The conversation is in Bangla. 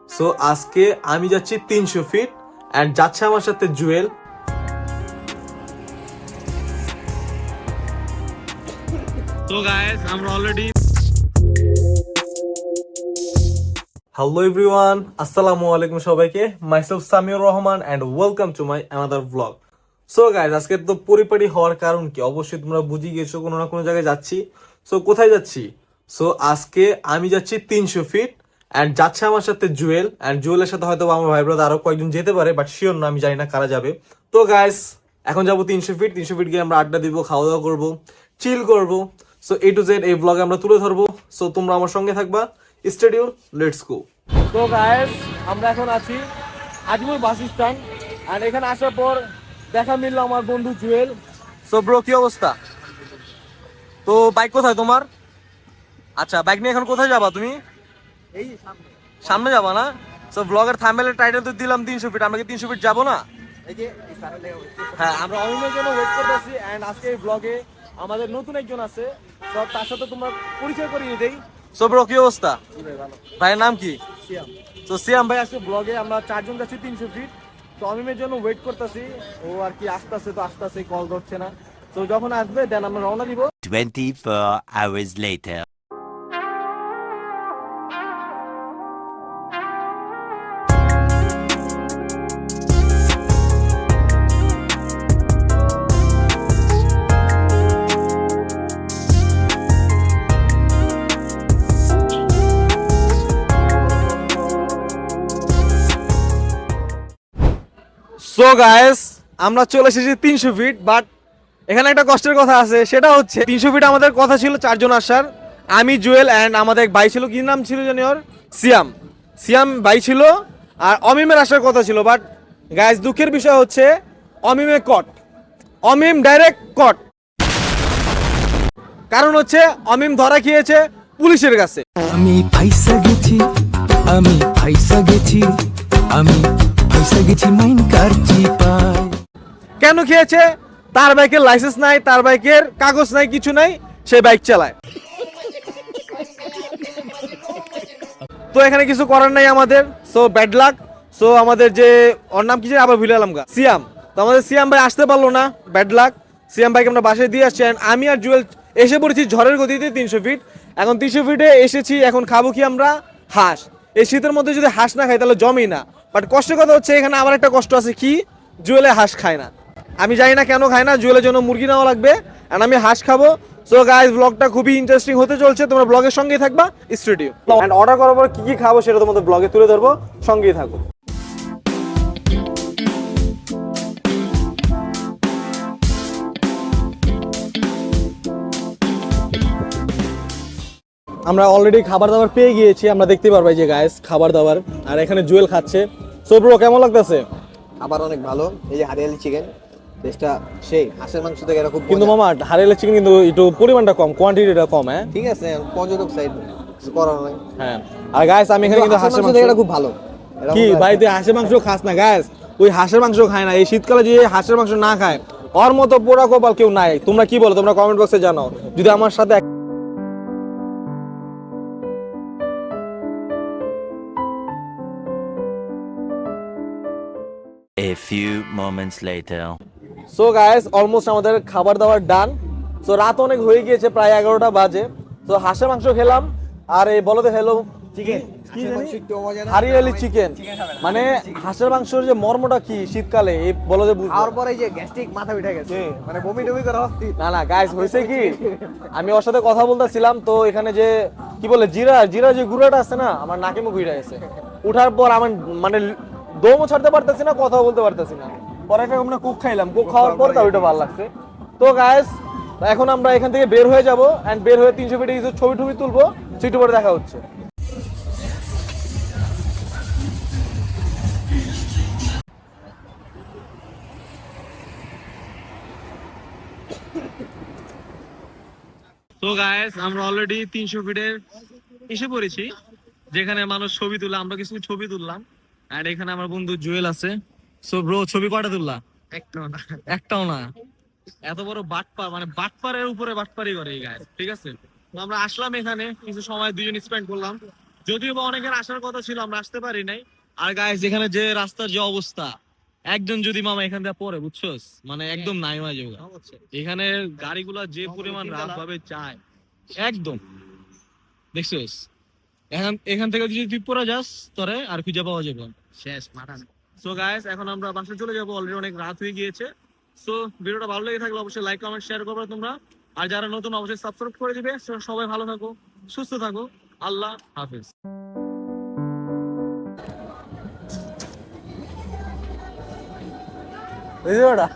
সো আজকে আমি যাচ্ছি 300 ফিট এন্ড যাচ্ছে আমার সাথে জুয়েল। তো গাইস আমরা অলরেডি হ্যালো এভরিওয়ান, আসসালামু আলাইকুম সবাইকে। Myself Samiur Rahman and welcome to my another blog. So guys আজকে তো পরিপাটি হওয়ার কারণ কি অবশ্যই তোমরা বুঝে গেছো, কোনো না কোনো জায়গায় যাচ্ছি। সো কোথায় যাচ্ছি? সো আজকে আমি যাচ্ছি 300 ফিট এন্ড যাচ্ছে আমার সাথে জুয়েল এন্ড জুয়েলের সাথে হয়তো আমার ভাই ব্রাদার আরো কয়েকজন যেতে পারে, বাট শিওর না, আমি জানি না কারা যাবে। তো গাইস এখন যাবো 300 ফিট গিয়ে আমরা আড্ডা দিব, খাওয়া দাওয়া করবো, চিল করবো। সো এ টু জেড এই ব্লগে আমরা তুলে ধরবো। সো তোমরা আমার সঙ্গে থাকবা। Stdio, let's go. তো গাইস আমরা এখন আছি আজমল বাস স্ট্যান্ড আর এখানে আসার পর দেখা মিললো আমার বন্ধু জুয়েল। সো ব্রো কি অবস্থা? তো বাইক কোথায় তোমার? আচ্ছা, বাইক নিয়ে এখন কোথায় যাবা তুমি? এই সামনে সামনে যাবা না? সো ব্লগের থাম্বনেলের টাইটেল তো দিলাম 300 ফিট, আমরা কি 300 ফিট যাবো না? এই যে এই সারা লেগে হ্যাঁ, আমরা অমিনের জন্য ওয়েট করতেছি এন্ড আজকে এই ব্লগে আমাদের নতুন একজন আছে। সো তার সাথে তোমরা পরিচয় করিয়ে দেই। সো ব্রো কি অবস্থা? ভালো ভাইয়ের নাম কি? সিয়াম। তো সিয়াম ভাই আজকে ব্লগে আমরা চারজন যাচ্ছি 300 ফিট। তো অমিমের জন্য ওয়েট করতেছি, ও আর কি আসতেছে, তো আসতেছে, কল ধরছে না। তো যখন আসবে দেন আমরা রওনা দিব। 24 hours later. সো গাইস আমরা চলে এসেছি 300 ফিট, বাট এখানে একটা কষ্টের কথা আছে, সেটা হচ্ছে 300 ফিট আমাদের কথা ছিল চারজন আসার। আমি, জুয়েল এন্ড আমাদের এক ভাই ছিল, কি নাম ছিল জানি ওর, সিয়াম। সিয়াম ভাই ছিল আর অমিমের আসার কথা ছিল। বাট গাইস দুঃখের বিষয় হচ্ছে অমিমে কট, অমিম ডাইরেক্ট কট। কারণ হচ্ছে অমিম ধরা খেয়েছে পুলিশের কাছে। আমি ফাইসা গেছি, আমি ফাইসা গেছি, আমি ফাইসা গেছি মাইন কার চিপায়। কেন খেয়েছে? তার বাইকের লাইসেন্স নাই, তার বাইকের কাগজ নাই, কিছু নাই, সে বাইক চালায়। তো এখানে কিছু করার নাই আমাদের। So bad luck. সো আমাদের যে ওর নাম কি যে আবার ভুলে এলাম গা, সিয়াম। তো আমাদের সিয়াম ভাই আসতে পারলো না, ব্যাড লাক। সিয়াম ভাইকে আমরা বাসায় দিয়ে আসছি and আমি আর জুয়েল এসে পড়েছি ঝড়ের গতিতে 300 ফিট। এখন 300 ফিটে এসেছি, এখন খাবো কি আমরা? হাঁস। এই শীতের মধ্যে যদি হাঁস না খাই তাহলে জমেই না। বাট কষ্টের কথা হচ্ছে এখানে আবার একটা কষ্ট আছে, কি? জুয়েলে হাঁস খায় না। আমি জানি না কেন খায় না, জুয়েলের জন্য মুরগি নেওয়া লাগবে and আমি হাঁস খাবো। সো গাইস ব্লগটা খুবই ইন্টারেস্টিং হতে চলছে, তোমরা ব্লগের সঙ্গেই থাকবা। স্টুডিও এন্ড অর্ডার করার পর কি কি খাবো সেটা তোমাদের ব্লগে তুলে ধরবো, সঙ্গেই থাকো। আমরা অলরেডি খাবার দাবার পেয়ে গিয়েছি, আমরা দেখতে পারবো এই যে গাইস খাবার দাবার, আর এখানে জুয়েল খাচ্ছে। সো ব্রো কেমন লাগতেছে? আবার অনেক ভালো। এই যে হারিয়ালি চিকেন টেস্টটা সেই হাঁসের মাংস থেকে এটা খুব কিন্তু মজা। মামা হারিয়ালা চিকেন কিন্তু একটু পরিমাণটা কম, কোয়ান্টিটিটা কম। হ্যাঁ ঠিক আছে, পর্যটক সাইড কিছু করার নাই। হ্যাঁ। আর গাইস আমি এখানে কিন্তু হাঁসের মাংস, এটা খুব ভালো। এটা কি মনে হয়- ভাই তুই হাঁসের মাংস খাস না? গাইস ওই হাঁসের মাংস খায় না, এই শীতকালে যে হাঁসের মাংস না খায় ওর মতো পোড়া কপাল কেউ নাই। তোমরা কি বলো? তোমরা কমেন্ট বক্সে জানাও যদি আমার সাথে A few moments later. So guys almost আমাদের খাবার দাবার ডান। সো রাত অনেক হয়ে গিয়েছে, প্রায় 11টা বাজে। তো হাঁসের মাংস খেলাম আর এই বলতে হলো চিকেন, কি জানি হারিয়ালি চিকেন। মানে হাঁসের মাংসের যে মর্মটা কি শীতকালে এই বলতে বুঝবো। খাওয়ার পরে এই যে গ্যাস্ট্রিক মাথা উঠে গেছে, মানে বমি টমি করা হচ্ছে। না না গাইস হয়েছে কি, আমি ওর সাথে কথা বলতেছিলাম, তো এখানে যে কি বলে জিরা জিরা যে গুঁড়াটা আছে না, আমার নাকে মুখ উঠে গেছে। উঠার পর আমার মানে দমও ছাড়তে পারতেছি না, কথাও বলতে পারতেছি না। পরে একটা আমরা কুক খাইলাম, কুক খাওয়ার পর তা ওইটা ভালো লাগছে। তো গাইস এখন আমরা এখান থেকে বের হয়ে যাব এন্ড বের হয়ে 300 ফিটে কিছু ছবি টবি তুলবো, সেটু পরে দেখা হচ্ছে। তো গাইস আমরা অলরেডি 300 ফিটের এসে পড়েছি, যেখানে মানুষ ছবি তুলে, আমরা কিছু ছবি তুললাম। আর এখানে আমার বন্ধু জুয়েল আছে। সো ব্রো ছবি কয়টা তুললা? একটাও না। এত বড় বাটপার, মানে বাটপারের উপরে বাটপারি করে এই গাইস, ঠিক আছে? তো আমরা আসলাম এখানে কিছু সময় দুজন স্পেন্ড করলাম যদিও বা অনেকের আসার কথা ছিল, আমরা আসতে পারি নাই। আর গাইস এখানে যে রাস্তার যে অবস্থা, একজন যদি মামা এখান থেকে পড়ে বুঝছস, মানে একদম নাই হয়ে যাবে। এখানে গাড়িগুলা যে পরিমাণ রাফ ভাবে চায়, একদম দেখছস। এখান এখান থেকে যদি তুই পড়ে যাস তোরে আর খুঁজে পাওয়া যাবে না। শেষ মাথা। সো গাইস এখন আমরা বাসা চলে যাবো, অলরেডি অনেক রাত হয়ে গিয়েছে। সো ভিডিওটা ভালো লেগে থাকলে অবশ্যই লাইক কমেন্ট শেয়ার করবে তোমরা, আর যারা নতুন অবশ্যই সাবস্ক্রাইব করে দিবে। So, সবাই ভালো থাকো, সুস্থ থাকো, আল্লাহ হাফেজ। বুঝতে পারা